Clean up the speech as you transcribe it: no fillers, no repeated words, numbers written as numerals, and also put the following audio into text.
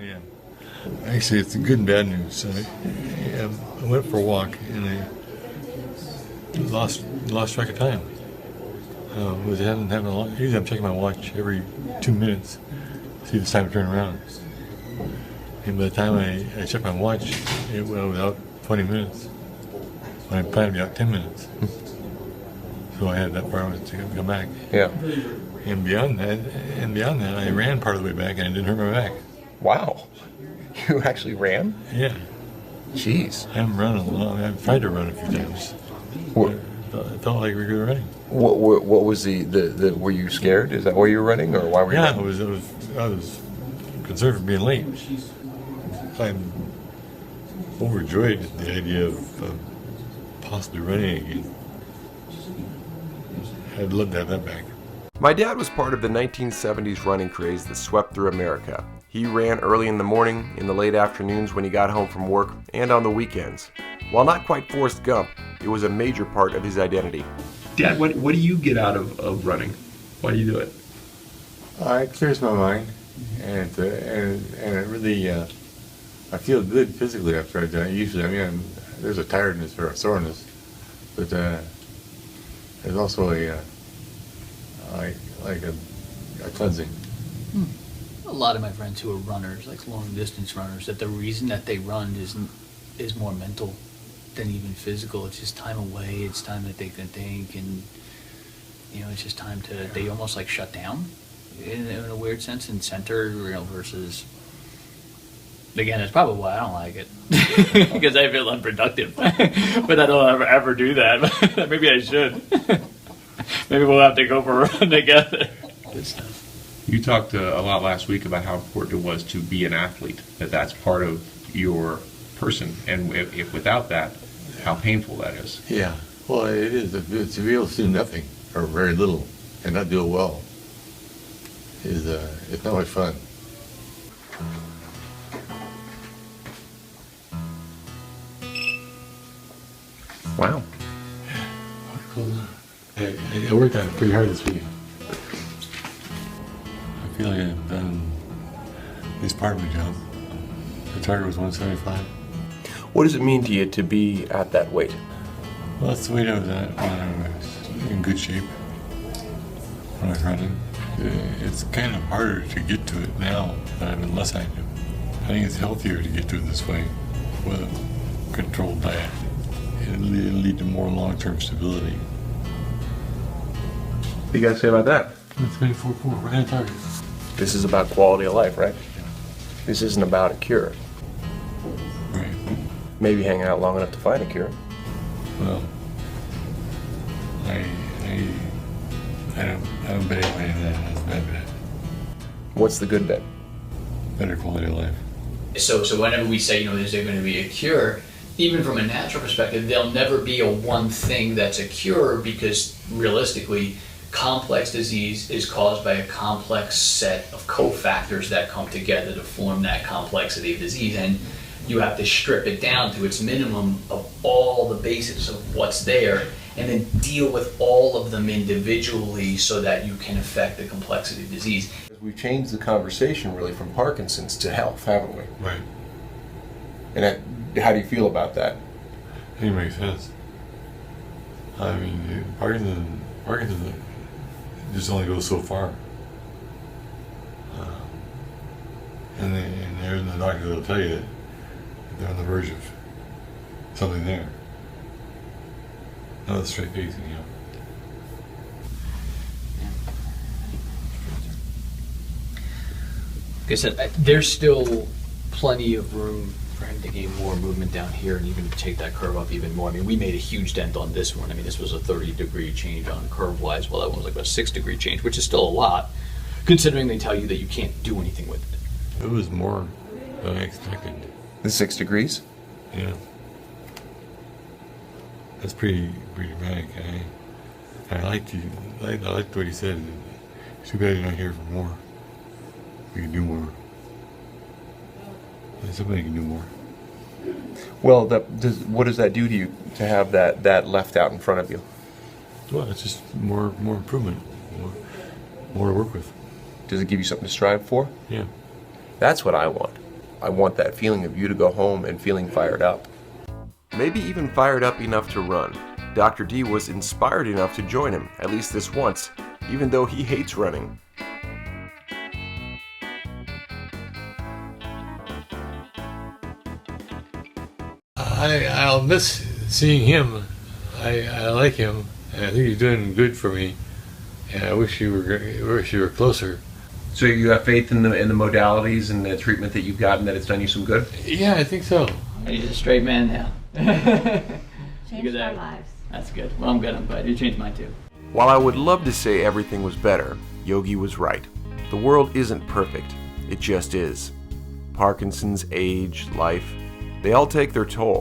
yeah. Actually, it's good and bad news. I went for a walk and I lost track of time. Usually I'm checking my watch every 2 minutes to see if it's time to turn around. And by the time I checked my watch, it was out 20 minutes. When I planned to be out 10 minutes. So I had that far to come back. Yeah. And beyond that, I ran part of the way back and I didn't hurt my back. Wow. You actually ran? Yeah. Jeez. I haven't run a lot. I've tried to run a few times. It felt like regular running. What was the were you scared? Is that why you were running, or why were you running? I was concerned for being late. I'm overjoyed at the idea of possibly running again. I'd love to have that back. My dad was part of the 1970s running craze that swept through America. He ran early in the morning, in the late afternoons when he got home from work, and on the weekends. While not quite Forrest Gump, it was a major part of his identity. Dad, what do you get out of running? Why do you do it? It clears my mind, and it really, I feel good physically after I do it. Usually, there's a tiredness or a soreness, but there's also a cleansing. A lot of my friends who are runners, like long distance runners, that the reason that they run is more mental than even physical. It's just time away. It's time that they can think, and it's just time they almost like shut down in a weird sense and center, versus. Again, it's probably why I don't like it, because I feel unproductive. But I don't ever do that. Maybe I should. Maybe we'll have to go for a run together. Good stuff. You talked a lot last week about how important it was to be an athlete, that's part of your person, and if without that, how painful that is. Yeah, well, it is. To be able to do nothing or very little and not do it well it's not much fun. Wow. I worked on it pretty hard this week. I feel like I've done at least part of my job. The target was 175. What does it mean to you to be at that weight? Well, that's the weight I was at when I was in good shape, when I was running. It's kind of harder to get to it now than I've been less active. I think it's healthier to get to it this way with a controlled diet. It'll lead to more long-term stability. What do you guys say about that? That's 24.4, right on target. This is about quality of life, right? Yeah. This isn't about a cure. Right. Maybe hang out long enough to find a cure. Well, I don't bet anybody that has a bad bet. What's the good bet? Better quality of life. So whenever we say, is there going to be a cure, even from a natural perspective, there'll never be a one thing that's a cure, because realistically, complex disease is caused by a complex set of cofactors that come together to form that complexity of disease, and you have to strip it down to its minimum of all the basics of what's there, and then deal with all of them individually so that you can affect the complexity of disease. We've changed the conversation really from Parkinson's to health, haven't we? Right. And how do you feel about that? I think it makes sense. I mean, Parkinson just only goes so far. And there's the doctor that'll tell you that they're on the verge of something there. No, that's straight facing, Like I said, there's still plenty of room for him to gain more movement down here and even take that curve up even more. I mean, we made a huge dent on this one. I mean, this was a 30-degree change on curve-wise, while that one was like a 6-degree change, which is still a lot, considering they tell you that you can't do anything with it. It was more than I expected. The 6 degrees? Yeah. That's pretty dramatic. I liked what he said. It's too bad you're not here for more. We can do more. Somebody can do more. Well, what does that do to you to have that left out in front of you? Well, it's just more improvement, more to work with. Does it give you something to strive for? Yeah. That's what I want. I want that feeling of you to go home and feeling fired up. Maybe even fired up enough to run. Dr. D was inspired enough to join him, at least this once, even though he hates running. I'll miss seeing him. I like him, and I think he's doing good for me. And I wish you were closer. So you have faith in the modalities and the treatment that you've gotten, that it's done you some good? Yeah, I think so. He's a straight man now. Changed our lives. That's good. Well, I'm good. I'm glad you changed mine too. While I would love to say everything was better, Yogi was right. The world isn't perfect. It just is. Parkinson's, age, life, they all take their toll.